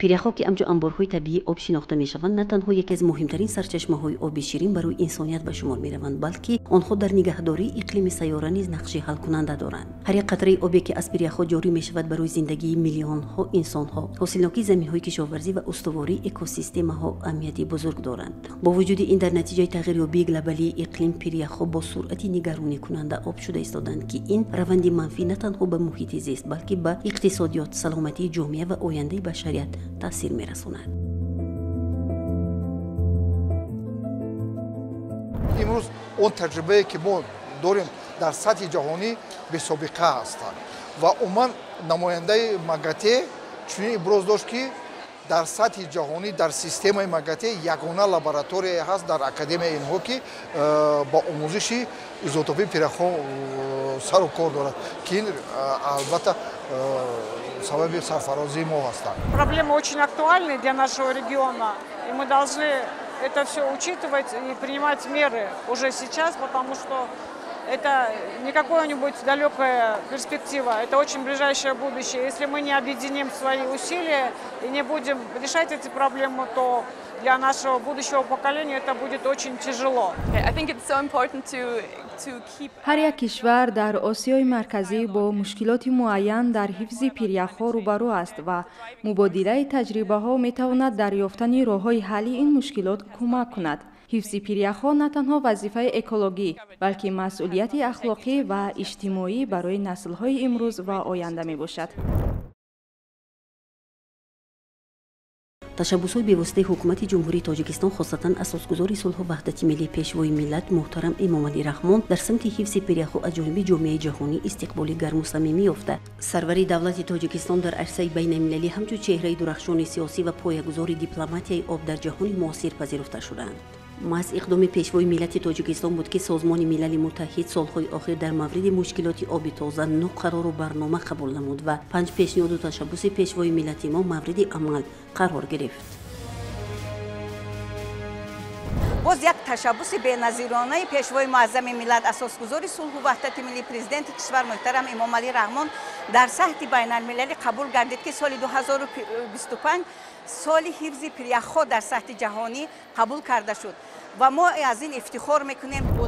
پیریخ‌ها که همچون انبارهای طبیعی آب شناخته میشوند نه تنها یکی از مهمترین سرچشمه‌های آب شیرین برای انسانیت به شمار میروند بلکه آنها در نگهداری اقلیم سیاره نیز نقش حل کننده دارند. هر یک قطره آبی که از پیریخ‌ها جاری میشود برای زندگی میلیون‌ها انسان‌ها، حاصلناکی زمین‌های کشاورزی و استواری اکوسیستم‌ها اهمیتی بزرگ دارند. با وجود این در نتیجه تغییریابی گلوبالی اقلیم پیریخ‌ها با سرعت نگران کننده آب شده ایستادند که این روند منفی نه تنها به محیط زیست بلکه به اقتصادیات، سلامتی جامعه و آینده بشریت تاثیر می‌رساند. امروز اون تجربه که ما داریم در سطح جهانی به سابقه هستند و عموما نماینده مگاته چنین ابراز داشت که در سطح جهانی در سیستم مگاته یگانه لابراتوری هست در اکادمی اینها که با آموزش ایزوتوپی پیریخ‌ها سر و کار دارد که این البته سبب سرفرازی ما هستند. Проблема очень актуальна для нашего региона, и мы должны это все учитывать и принимать меры уже сейчас, потому что это не какая-нибудь далекая перспектива, это очень ближайшее будущее. Если мы не объединим свои усилия и не будем решать эти проблемы, то для нашего будущего поколения это будет очень тяжело. هر یک کشور در آسیای مرکزی با مشکلات معین در حفظ پیریخ‌ها روبرو است و مبادله تجربه ها می تواند در یافتن راه‌های حل این مشکلات کمک کند. حفظ پیریخ‌ها نه تنها وظیفه اکولوژی بلکه مسئولیت اخلاقی و اجتماعی برای نسل‌های امروز و آینده می باشد. تشبس‌های بی‌واسطه حکومت جمهوری تاجیکستان خاصتاً اساسگزار صلح و وحدت ملی پیشوای ملت محترم امامعلی رحمان در سمت حفظ پیریخ‌ها از جانب جامعه جهانی استقبال گرم و صمیمی یافته. سرور دولت تاجیکستان در عرصه بین‌المللی همچون چهره درخشان سیاسی و پایه‌گذار دیپلماتیای آب در جهان معاصر پذیرفته شدند. محض اقدام پیشوای ملت تاجیکستان بود که سازمان ملل متحد سالهای آخر در مورد مشکلات آب تازه 9 قرار و برنامه قبول نمود و 5 پیشنهاد و تشبس پیشوای ملت ما مورد عمل قرار گرفت. باز یک تشبس بی‌نظیرانه پیشوای معظم ملت اساسگزار صلح و وحدت ملی پرزیدنت کشور محترم امامعلی رحمان در سطح بین‌المللی قبول گردید که سال 2025 سال حفظ پیریخ‌ها در سطح جهانی قبول کرده شد و ما از این افتخار میکنیم.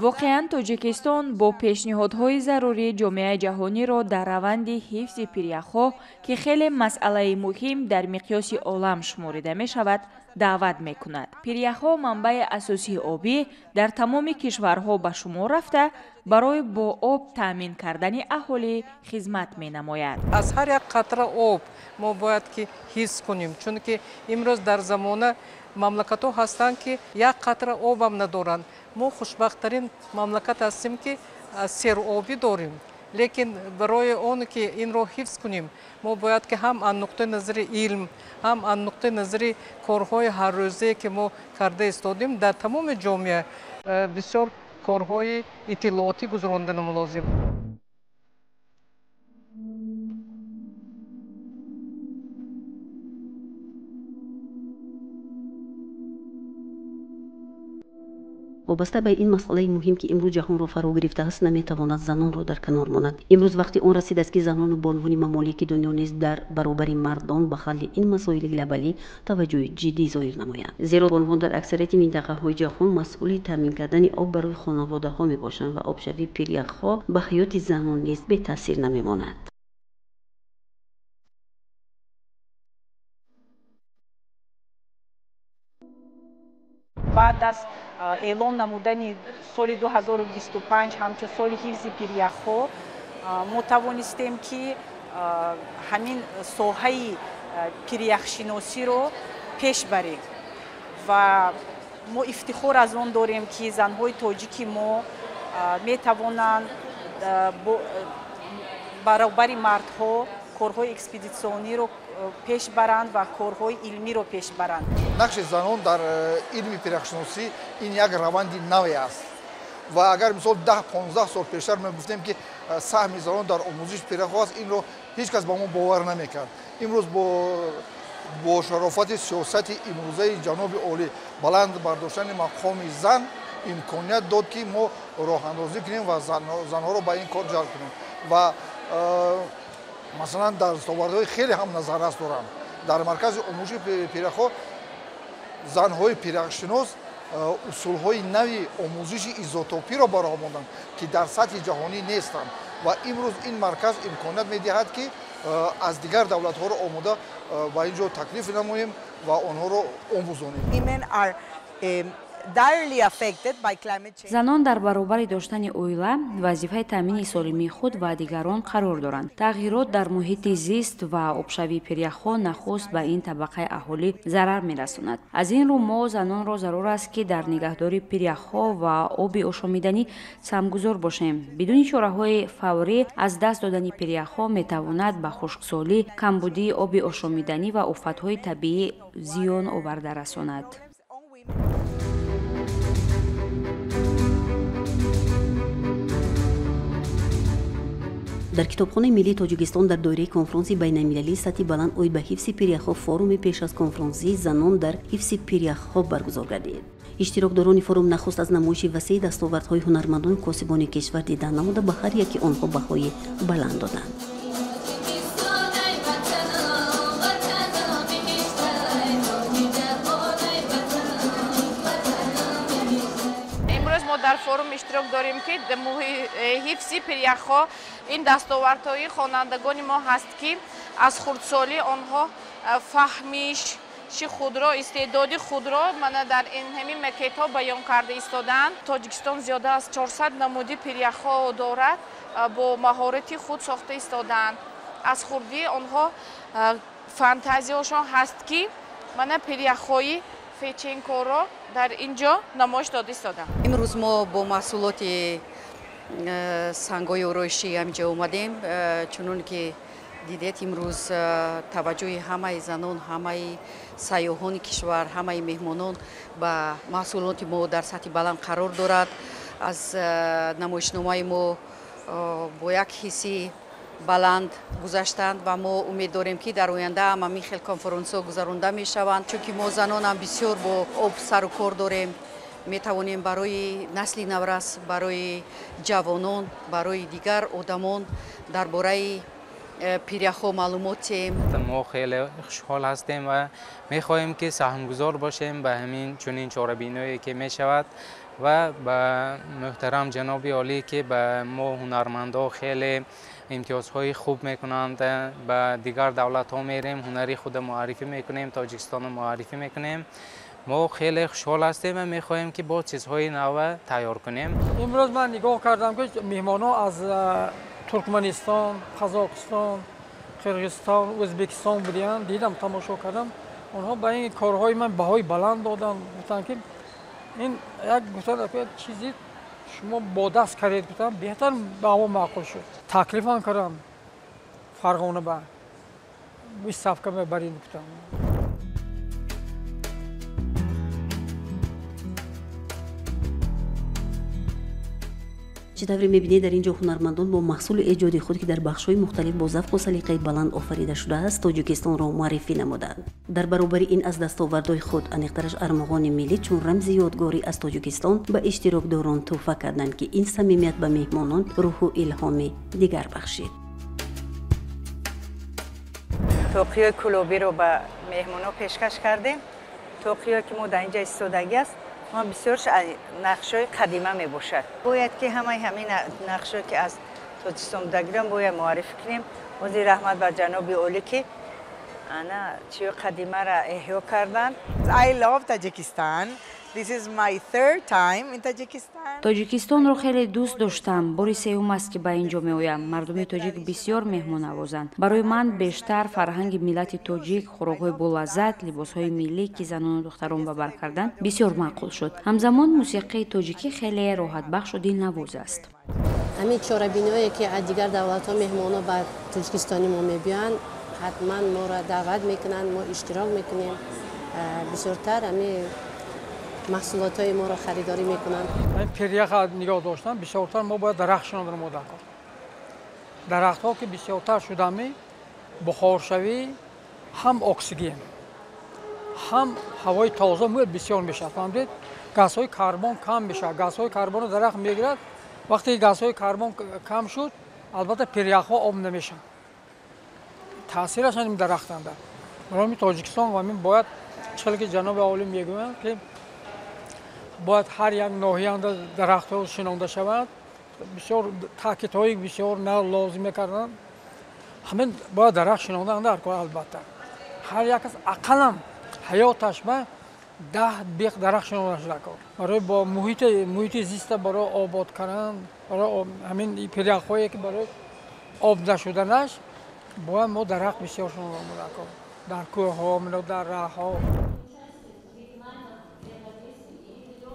واقعا تاجیکستان با پیشنهادهای ضروری جامعه جهانی را در روند حفظ پیریخ‌ها که خیلی مسئله مهم در مقیاس عالم شمرده می شود دعوت می کند. پیریخ‌ها منبع اساسی آبی در تمام کشورها به شمار رفته برای با آب تامین کردن اهالی خدمت می نماید. از هر یک قطره آب ما باید که حفظ کنیم چون که امروز در زمانه مملکت‌ها هستند که یک قطره آب هم ندارند. ما خوشبخت‌ترین مملکت هستیم که سیرآبی داریم. لیکن برای اون که این رو حفظ کنیم ما باید که هم از نقطه نظر علم هم از نقطه نظر کارهای هر روزه که ما کرده استادیم در تمام جامعه بسیار کارهای اطلاعاتی گذراندن لازم. وابسته به این مسئله مهم که امروز جهان را فرا گرفته است نمیتواند زنان را در کنار ماند. امروز وقتی آن رسید است که زنان و بانوان ممالک دنیا نیز در برابر مردان به حل این مسائل گلوبالی توجه جدی ظاهر نمایند. زیرا بانوان در اکثریت منطقه‌های جهان مسئول تامین کردن آب برای خانواده‌ها میباشند و آبشوی پیریخ‌ها به حیات زنان نیز به تاثیر نمیماند. بعد از اعلام نمودن سال 2025 همچون سال حفظ پیریخ‌ها ما توانستیم که همین ساحه پیریخ‌شناسی رو پیش بریم و ما افتخار از آن داریم که زنهای تاجیکی ما می توانند برابر مردها کارهای اکسپدیسیونی رو پیش برند و کارهای علمی رو پیش برند. نقش زنان در علم پیریخ‌شناسی این یک روند نوی است و اگر مثلا 10-15 سال پیشتر ما گفتیم که سهم زنان در آموزش پیریخ‌ها است این رو هیچ کس با ما باور نمیکرد. امروز با شرافت سیاست امروزه جناب عالی بلند برداشتن مقام زن امکانیت داد که ما راه اندازی کنیم و زنها رو به این کار جلب کنیم و مثلا در دستاوردهای خیلی هم نظر است دارم дар маркази омӯзиши пирахҳо занҳои пирахшинос усулҳои нави омӯзиши изотопиро баромонданд ки дар сатҳи ҷаҳонӣ нестанд ва имрӯз ин марказ имконият медиҳад ки аз дигар давлатҳоро омода ба ин ҷо таклиф намоем ва онҳоро омӯзонем. занон дар баробари доштани оила вазифаи таъмини солимии худ ва дигарон қарор доранд. тағйирот дар муҳити зист ва обшавии пиряхҳо нахуст ба ин табақаи аҳолӣ зарар мерасонад. аз ин рӯ мо занонро зарур аст ки дар нигаҳдори пиряхҳо ва оби ошомиданӣ самгузор бошем. бидуни чораҳои фаврӣ аз даст додани пиряхҳо метавонад ба хушксолӣ, камбудии оби ошомиданӣ ва офатҳои табиӣ зиён оварда расонад. дар китобхонаи миллии тоҷикистон дар доираи конфронси байналмилалии сатҳи баланд оид ба ҳифзи пиряхҳо форуми пеш аз конфронсии занон дар ҳифзи пиряхҳо баргузор гардид. иштирокдорони форум нахуст аз намоиши васеъи дастовардҳои ҳунармандону косибони кишвар дидан намуда ба ҳар яки онҳо баҳои баланд доданд. дар форум иштирок дорем ки ҳифзи пиряхҳо ин дастовардҳои хонандагони мо ҳаст ки аз хурдсолӣ онҳо фаҳмиши худро, истеъдоди худро мана дар ин ҳамин макетҳо баён карда истоданд. тоҷикистон зиёда аз 400 намуди пиряхҳо дорад, бо маҳорати худ сохта истоданд. аз хурдӣ онҳо фантазияшон ҳаст ки мана пиряхҳои феченкоро дар инҷо намоиш дода истодам. имрӯз мо бо маҳсулоти сангҳои ороишӣ ҳаминҷо омадем. чунон ки дидед имрӯз таваҷҷӯҳи ҳамаи занон, ҳамаи сайёҳони кишвар, ҳамаи меҳмонон ба маҳсулоти мо дар сатҳи баланд қарор дорад. аз намоишномаи мо бо як ҳисси баланд гузаштанд ва мо умед дорем ки дар оянда ҳам ҳамин хел конференсҳо гузаронда мешаванд, чунки мо занонам бисёр бо об сару кор дорем. метавонем барои насли наврас, барои ҷавонон, барои дигар одамон дар бораи пиряхҳо маълумот диҳем. мо хеле хушҳол ҳастем ва мехоҳем ки саҳмгузор бошем ба ҳамин чунин чорабиное ки мешавад ва ба муҳтарам ҷаноби олӣ ки ба мо ҳунармандо хеле имтиёзҳои хуб мекунанд. ба дигар давлатҳо мерем, ҳунари худа муаррифӣ мекунем, тоҷикистонро муаррифӣ мекунем. мо хеле хушҳол ҳастем ва мехоҳем ки бо чизҳои нава тайёр кунем. имрӯз ман нигоҳ кардам ки меҳмонон аз туркманистон, қазоқистон, қирғизистон, ӯзбекистон буданд. дидам, тамошо кардам. онҳо ба ин корҳои ман баҳои баланд доданд. гуфтанд ки ин як гуфтанд чизи шумо бо даст каред. гуфтам беҳтар ба ҳаво маъқул шуд. таклифам кардам фарғона ба выставка мебаред гуфтам. чӣ тавре мебинед дар ин ҷо ҳунармандон бо маҳсули эҷоди худ ки дар бахшҳои мухталиф бо завқу салиқаи баланд офарида шудааст тоҷикистонро муаррифӣ намуданд. дар баробари ин аз дастовардҳои худ аниқтараш армағони миллӣ чун рамзи ёдгорӣ аз тоҷикистон ба иштирокдорон тӯҳфа карданд ки ин самимият ба меҳмонон рӯҳу илҳоми дигар бахшид. тоқиёи кулобиро ба меҳмонон пешкаш кардем. тоқиё ки мо дар инҷа истодагӣ аст, ма бисёр нақшҳои қадима мебошад. бояд ки ҳамаи ҳамин нақшҳое ки аз тоҷикистон дагирам бояд муаррифӣ кунем. бози раҳмат ба ҷаноби олӣ ки ана чиё қадимаро эҳё карданд. I love Tajikistan. This is my third time in Tajikistan. тоҷикистонро хеле дӯст доштам. бори сеюм аст ки ба ин ҷо меоям. мардуми тоҷик бисёр меҳмоннавозанд. барои ман бештар фарҳанги миллати тоҷик, хӯрокҳои болаззат, либосҳои миллӣ ки занону духтарон ба бар карданд бисёр маъқул шуд. ҳамзамон мусиқии тоҷикӣ хеле роҳатбахшу дилнавоз аст. ҳамин чорабиное ки аз дигар давлатҳо меҳмонон ба тоҷикистони мо мебиёянд, ҳатман моро даъват мекунанд, мо иштирок мекунем. бисёртар ҳамин маҳсулотҳои моро харидорӣ мекунанд. пиряха нигоҳ доштан бисёртар мо бояд дарахтшонро омода кунем. дарахтҳо ки бисёртар шудами бухоршавӣ, ҳам оксиген, ҳам ҳавои тоза мӯяд бисёр мешавад. фаҳмидед, газҳои карбон кам мешавад. газҳои карбонро дарахт мегирад. вақте газҳои карбон кам шуд, албатта пиряхҳо об намешаванд. таъсираш ҳамин дарахтанда. барои тоҷикистон ва мин бояд чили ки ҷаноби олӣ мегӯянд ки бояд ҳар як ноҳияда дарахтҳо шинонда шавад. Бисёр таъкидҳои бисёр на лозим мекарданд. ҳамин бояд дарахт шинондаанд дар кор албатта. ҳар як кас ақаллан ҳаёташ ба 10 биқ дарахт шинонда шуда кор. барои бо муҳити зиста барои обод кардан, барои ҳамин пиряхҳое ки барои об нашуданаш бояд мо дарахт бисёр шинонда кор. дар кӯҳҳо, дар раҳҳо.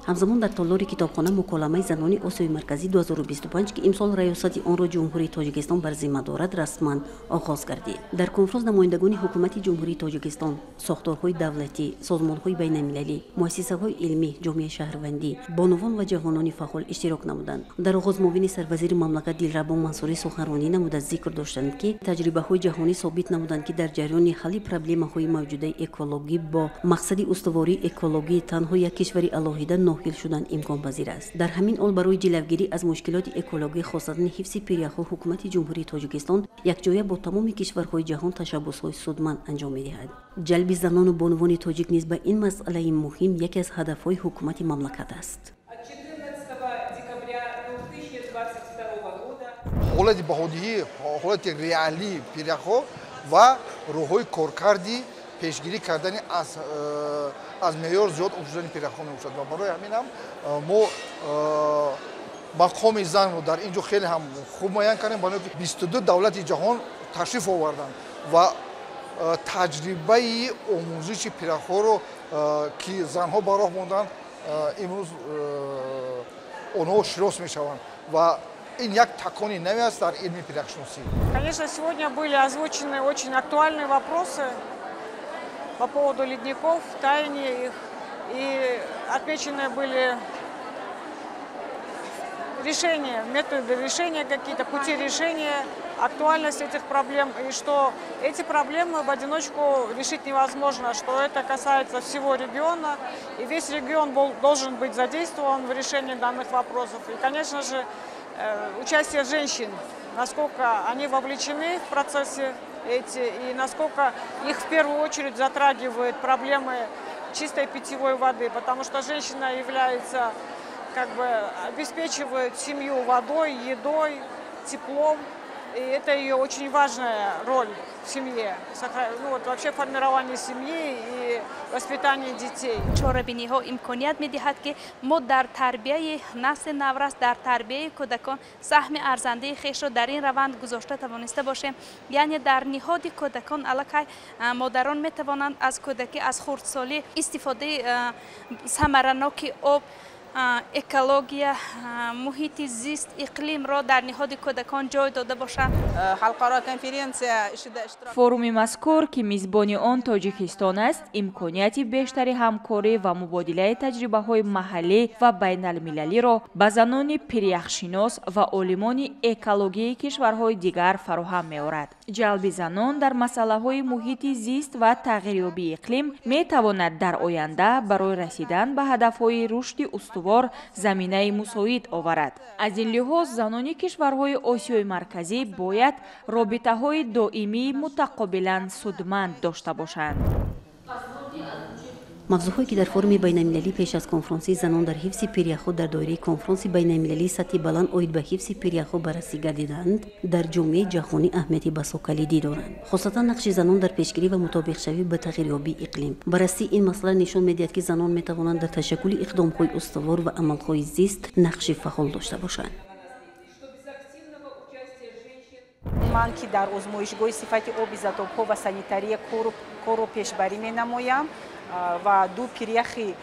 ҳамзамон дар толори китобхона муколамаи занони осиёи марказӣ 2025 ки имсол раёсати онро ҷумҳурии тоҷикистон бар зимма дорад расман оғоз гардид. дар конфронс намояндагони ҳукумати ҷумҳурии тоҷикистон, сохторҳои давлатӣ, созмонҳои байналмилалӣ, муассисаҳои илмӣ, ҷомеаи шаҳрвандӣ, бонувон ва ҷавонони фаъол иштирок намуданд. дар оғоз муовини сарвазири мамлакат Дилрабо Мансурӣ суханронӣ намуда зикр доштанд ки таҷрибаҳои ҷаҳонӣ собит намуданд ки дар ҷараёни ҳалли проблемаҳои мавҷудаи экологӣ бо мақсади устувории экологии танҳо як кишвари алоҳида ноҳил шудан имконпазир аст. дар ҳамин ол барои ҷилавгирӣ аз мушкилоти экологӣ хосатан ҳифзи пиряхҳо ҳукумати ҷумҳурии тоҷикистон якҷоя бо тамоми кишварҳои ҷаҳон ташаббусҳои судманд анҷом медиҳад. ҷалби занону бонувони тоҷик низ ба ин масъалаи муҳим яке аз ҳадафҳои ҳукумати мамлакат аст. ҳолати баҳодиҳӣ, ҳолати реалии пиряхҳо ва роҳҳои коркарди пешгирӣ кардани аз меъёр зиёд об шудани пиряхҳо мебошад. ва барои ҳамин ҳам мо мақоми занро дар ин ҷо хеле ҳам хуб муайян кардем, барои ки 22 давлати ҷаҳон ташриф оварданд ва таҷрибаи омӯзиши пиряхҳоро ки занҳо ба роҳ монданд имрӯз онҳо шинос мешаванд ва ин як такони наве аст дар илми пиряхшиносӣ. Конечно, сегодня были озвучены очень актуальные вопросы по поводу ледников, таяние их, и отмечены были решения, методы решения какие-то, пути решения, актуальность этих проблем, и что эти проблемы в одиночку решить невозможно, что это касается всего региона, и весь регион должен быть задействован в решении данных вопросов. И, конечно же, участие женщин, насколько они вовлечены в процессе эти, и насколько их в первую очередь затрагивают проблемы чистой питьевой воды, потому что женщина является, обеспечивает семью водой, едой, теплом, и это ее очень важная роль в семье, вообще формирование семьи и воспитание детей. чорабиниҳо имконият медиҳад ки мо дар тарбияи насли наврас, дар тарбияи кӯдакон саҳми арзандаи хешро дар ин раванд гузошта тавониста бошем. яъне дар ниҳоди кӯдакон аллакай модарон метавонанд аз кӯдакӣ, аз хурдсолӣ истифодаи самараноки об, экология, муҳити зист, иқлимро дар ниҳоди кӯдакон ҷой дода бошанд. форуми мазкур ки мизбони он тоҷикистон аст, имконияти бештари ҳамкорӣ ва мубодилаи таҷрибаҳои маҳаллӣ ва байналмилалиро ба занони пиряхшинос ва олимони экологияи кишварҳои дигар фароҳам меорад. ҷалби занон дар масъалаҳои муҳити зист ва тағйирёбии иқлим метавонад дар оянда барои расидан ба ҳадафҳои рушди устувор заминаи мусоид оварад. аз ин лиҳоз занони кишварҳои осиёи марказӣ бояд робитаҳои доимии мутақобилан судманд дошта бошанд. мавзӯъҳое ки дар форуми байналмилалӣ пеш аз конфронсии занон дар ҳифзи пиряхҳо дар доираи конфронси байналмилалии сатҳи баланд оид ба ҳифзи пиряхҳо баррасӣ гардидаанд, дар ҷомеаи ҷаҳонӣ аҳамияти басокалидӣ доранд, хосатан нақши занон дар пешгирӣ ва мутобиқшавӣ ба тағйирёбии иқлим. баррасии ин масъала нишон медиҳад ки занон метавонанд дар ташаккули иқдомҳои устувор ва амалҳои зист нақши фаъол дошта бошанд. ман ки дар озмоишгоҳи сифати оби затобҳо ва санитария корро пешбарӣ менамоям ва ду пиряхи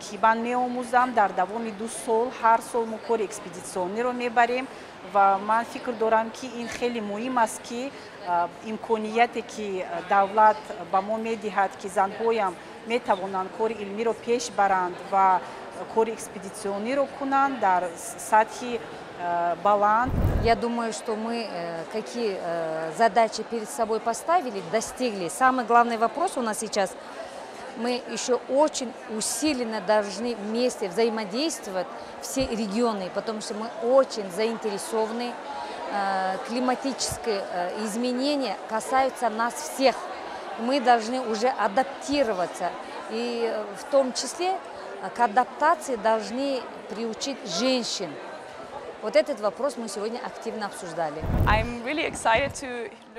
ки ман меомӯзам дар давоми 2 сол ҳар сол мо кори экспедитсиониро мебарем ва ман фикр дорам ки ин хеле муҳим аст ки имконияте ки давлат ба мо медиҳад ки занҳоям метавонанд кори илмиро пеш баранд ва кори экспедитсиониро кунанд дар сатҳи баланд. Я думаю, что мы какие задачи перед собой поставили, достигли. Самый главный вопрос у нас сейчас – мы еще очень усиленно должны вместе взаимодействовать все регионы, потому что мы очень климатические изменения касаются нас всех. мы должны уже адаптироваться. И в том числе к адаптации должны приучить женщин. Вот этот вопрос мы сегодня активно обсуждали.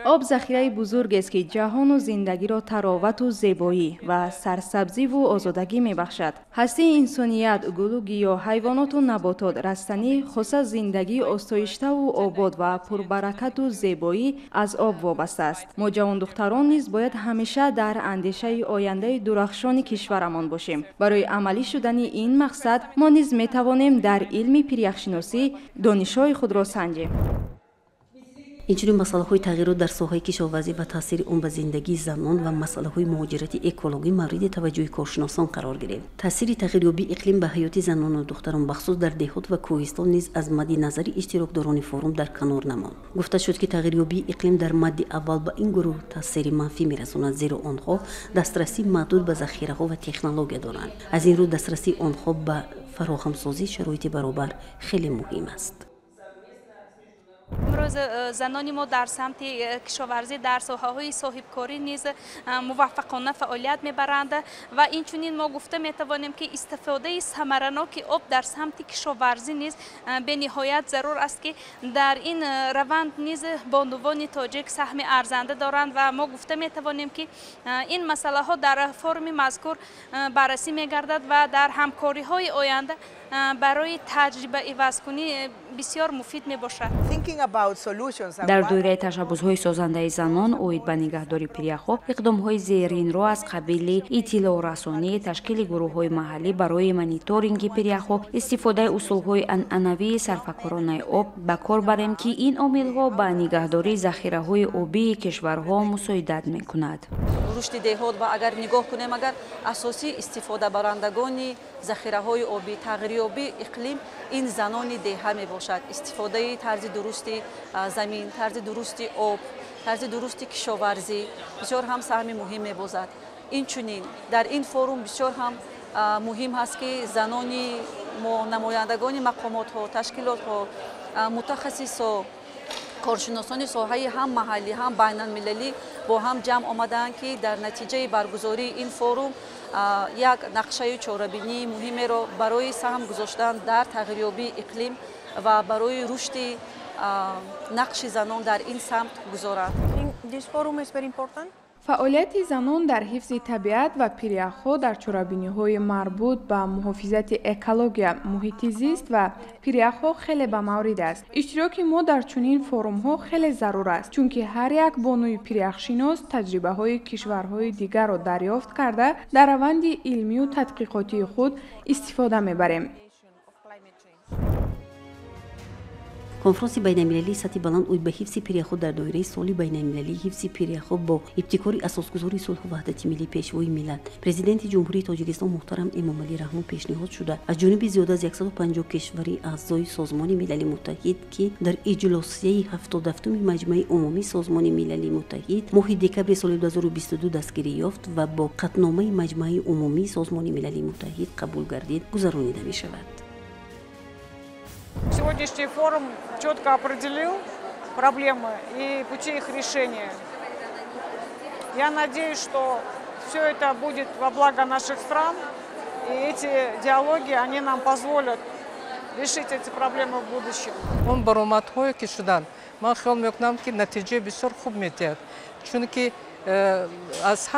об захираи бузургест ки ҷаҳону зиндагиро таровату зебоӣ ва сарсабзиву озодагӣ мебахшад. ҳастии инсоният, гулу гиёҳ, ҳайвоноту наботот, растанӣ хоса зиндагии осоиштаву обод ва пурбаракату зебоӣ аз об вобаста аст. мо ҷавондухтарон низ бояд ҳамеша дар андешаи ояндаи дурахшони кишварамон бошем. барои амалӣ шудани ин мақсад мо низ метавонем дар илми пиряхшиносӣ донишҳои худро санҷем. инчунин масъалаҳои тағйирот дар соҳаи кишоварзӣ ва таъсири он ба зиндагии занон ва масъалаҳои муҳоҷирати экологӣ мавриди таваҷҷӯҳи коршиносон қарор гирифт. таъсири тағйирёбии иқлим ба ҳаёти занону духтарон бахусус дар деҳот ва кӯҳистон низ аз мадди назари иштирокдорони форум дар канор намонд. гуфта шуд ки тағйирёбии иқлим дар мадди аввал ба ин гурӯҳ таъсири манфӣ мерасонад, зеро онҳо дастрасӣ маҳдуд ба захираҳо ва технология доранд. аз ин рӯ дастрасии онҳо ба фароҳамсозии шароити баробар хеле муҳим аст. امروز زنان ما در سمت کشاورزی در ساحه‌های صاحبکاری نیز موفقانه فعالیت میبرند و اینچنین ما گفته میتوانیم که استفاده ثمرناک آب در سمت کشاورزی نیز به نهایت ضرور است که در این روند نیز بانوان تاجیک سهم ارزنده دارند و ما گفته میتوانیم که این مسئله ها در فرم مذکور بررسی میگردد و در همکاری های آینده برای تجربه عوض‌کنی بسیار مفید میباشد. дар доираи ташаббусҳои созандаи занон оид ба нигаҳдори пиряхҳо иқдомҳои зеринро аз қабили иттилоърасонӣ, ташкили гурӯҳҳои маҳаллӣ барои мониторинги пиряхҳо, истифодаи усулҳои анъанавии сарфакоронаи об ба кор барем ки ин омилҳо ба нигаҳдории захираҳои обии кишварҳо мусоидат мекунад. рушди деҳот ва агар нигоҳ кунем, агар асосии истифодабарандагони захираҳои обӣ, тағйирёбии иқлим ин занони деҳа мебошад. истифодаи тарзи дурусти замин, тарзи дурусти об, тарзи дурусти кишоварзӣ бисёр ҳам саҳми муҳим мебозад. инчунин дар ин форум бисёр ҳам муҳим ҳаст ки занони мо намояндагони мақомотҳо, ташкилотҳо, мутахассисо, коршиносони соҳаи ҳам маҳаллӣ, ҳам байналмилалӣ бо ҳам ҷамъ омаданд ки дар натиҷаи баргузории ин форум як нақшаи чорабинии муҳимеро барои саҳм гузоштан дар тағйирёбии иқлим ва барои рушди нақши занон дар ин самт гузоранд. фаъолияти занон дар ҳифзи табиат ва пиряхҳо дар чорабиниҳои марбут ба муҳофизати экология, муҳити зист ва пиряхҳо хеле ба маврид аст. иштироки мо дар чунин форумҳо хеле зарур аст, чунки ҳар як бонуи пиряхшинос таҷрибаҳои кишварҳои дигарро дарёфт карда дар раванди илмию тадқиқотии худ истифода мебарем. конфронси байналмилалии сатҳи баланд оид ба ҳифзи пиряхҳо дар доираи соли байналмилалии ҳифзи пиряхҳо бо ибтикори асосгузори сулҳу ваҳдати миллӣ пешвои миллат президенти ҷумҳурии тоҷикистон муҳтарам эмомалӣ раҳмон пешниҳод шуда аз ҷониби зиёда аз 150 кишвари аъзои созмони милали муттаҳид ки дар иҷлосияи 77-уми маҷмӯи умумии созмони милали муттаҳид моҳи декабри соли 2022 дастгирӣ ёфт ва бо қатномаи маҷмӯи умумии созмони милали муттаҳид қабул гардид гузаронида мешавад. Сегодняшний форум четко определил проблемы и пути их решения. Я надеюсь, что все это будет во благо наших стран, и эти диалоги, они нам позволят решить эти проблемы в будущем. Он баромадҳое ки шуданд, ман хиёл мекунам ки натиҷаи бисёр хуб метиҳад, чунки аз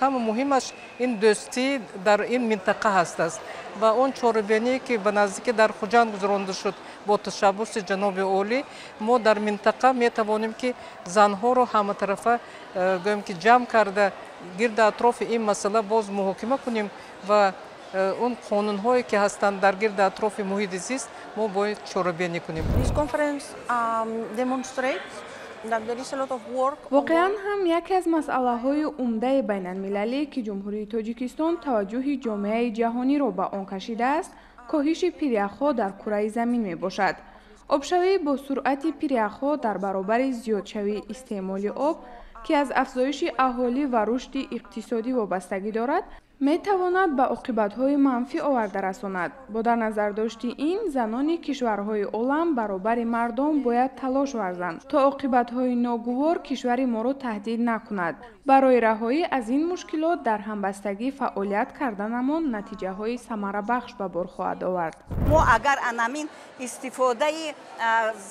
ҳама муҳимаш ин дӯстӣ дар ин минтақа ҳастааст ва он чорабиние ки ба наздики дар хуҷанд гузаронда шуд бо ташаббуси ҷаноби олӣ, мо дар минтақа метавонем ки занҳоро ҳаматарафа гӯем ки ҷамъ карда гирда атрофи ин масъала боз муҳокима кунем ва он қонунҳое ки ҳастанд дар гирда атрофи муҳити зист мо бояд чорабинӣ кунем. воқеан ҳам яке аз масъалаҳои умдаи байналмилалӣ ки ҷумҳурии тоҷикистон таваҷҷӯҳи ҷомеаи ҷаҳониро ба он кашидааст, коҳиши пиряхҳо дар кураи замин мебошад. обшавӣ бо суръати пиряхҳо дар баробари зиёдшавии истеъмоли об ки аз афзоиши аҳолӣ ва рушди иқтисодӣ вобастагӣ дорад, метавонад ба оқибатҳои манфӣ оварда расонад. бо дар назардошти ин, занони кишварҳои олам баробари мардон бояд талош варзанд то оқибатҳои ногувор кишвари моро таҳдид накунад. барои раҳоӣ аз ин мушкилот дар ҳамбастагӣ фаъолият карданамон натиҷаҳои самарабахш ба бор хоҳад овард. мо агар анамин истифодаи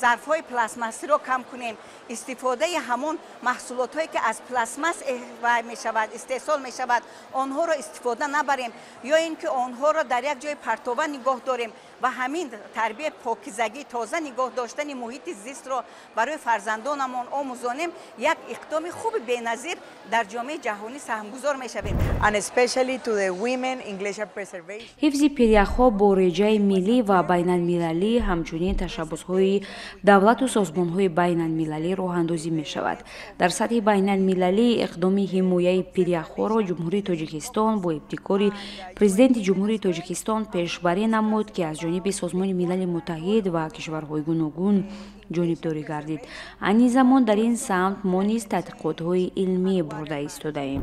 зарфҳои пластмассиро кам кунем, истифодаи ҳамон маҳсулотҳое ки аз пластмасс мешавад истеҳсол мешавад, онҳоро истифода набарем ё ин ки онҳоро дар як ҷои партова нигоҳ дорем ва ҳамин тарбияи покизагӣ тоза нигоҳ доштани муҳити зистро барои фарзандонамон омӯзонем, як иқдоми хуби беназир дар ҷомеаи ҷаҳонӣ саҳмгузор мешавем. And especially to the women in glacier preservation. ҳифзи пиряхҳо бо реҷаи миллӣ ва байналмилалӣ ҳамчунин tashabbusҳои давлату созмонҳои байналмилалӣ роҳандозӣ мешавад. дар сатҳи байналмилалӣ иқдоми ҳимояи пиряхҳоро ҷумҳурии Тоҷикистон бо ибтикори президенти ҷумҳурии Тоҷикистон пешбарӣ намуд ки аз ҷониби Созмони Милали Муттаҳид ва кишварҳои гуногун ҷонибдорӣ гардид. айни замон дар ин самт мо низ тадқиқотҳои илмӣ бурда истодаем.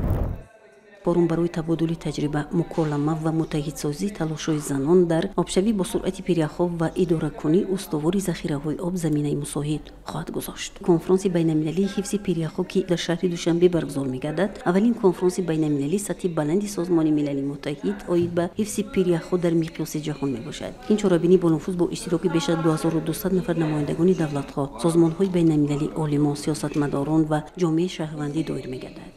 борум барои табодули таҷриба, муколама ва муттаҳидсозӣ талошҳои занон дар обшавӣ бо суръати пиряхҳо ва идоракунӣ устувори захираҳои об заминаи мусоид хоҳад гузошт. конфронси байналмилалии ҳифзи пиряхҳо ки дар шаҳри Душанбе баргузор мегардад, аввалин конфронси байналмилалии сатҳи баланди Созмони Милали Муттаҳид оид ба ҳифзи пиряхҳо дар миқёси ҷаҳон мебошад. ин чорабинӣ бо нуфуз бо иштироки беш аз 2200 нафар намояндагони давлатҳо, созмонҳои байналмилалӣ, олимон, сиёсатмадорон ва ҷомеаи шаҳрвандӣ доир мегардад.